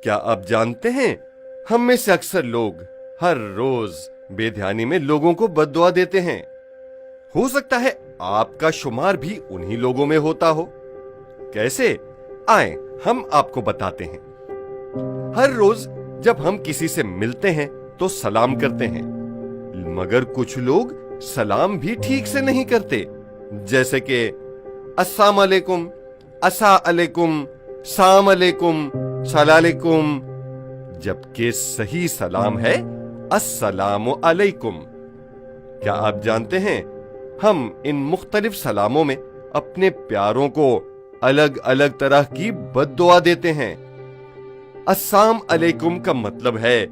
کیا آپ جانتے ہیں ہم میں سے اکثر لوگ ہر روز بے دھیانی میں لوگوں کو بد دعا دیتے ہیں۔ ہو سکتا ہے آپ کا شمار بھی انہی لوگوں میں ہوتا ہو۔ کیسے؟ آئیں ہم آپ کو بتاتے ہیں۔ ہر روز جب ہم کسی سے ملتے ہیں تو سلام کرتے ہیں، مگر کچھ لوگ سلام بھی ٹھیک سے نہیں کرتے، جیسے کہ السلام علیکم، اسا علیکم، سلام علیکم، سلام علیکم، جبکہ صحیح سلام ہے السلام علیکم۔ کیا آپ جانتے ہیں ہم ان مختلف سلاموں میں اپنے پیاروں کو الگ الگ طرح کی بد دعا دیتے ہیں۔ السلام علیکم کا مطلب ہے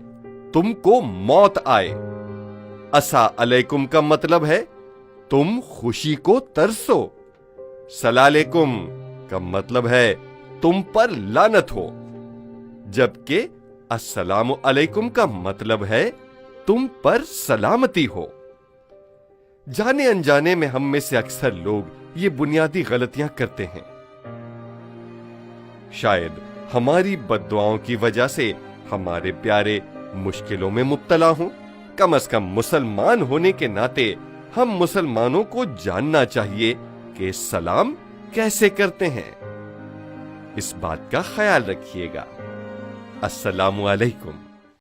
تم کو موت آئے، اسا علیکم کا مطلب ہے تم خوشی کو ترسو، سلام علیکم کا مطلب ہے تم پر لعنت ہو، جبکہ السلام علیکم کا مطلب ہے تم پر سلامتی ہو۔ جانے انجانے میں ہم میں سے اکثر لوگ یہ بنیادی غلطیاں کرتے ہیں۔ شاید ہماری بد دعاؤں کی وجہ سے ہمارے پیارے مشکلوں میں مبتلا ہوں۔ کم از کم مسلمان ہونے کے ناطے ہم مسلمانوں کو جاننا چاہیے کہ سلام کیسے کرتے ہیں۔ اس بات کا خیال رکھیے گا۔ السلام علیکم۔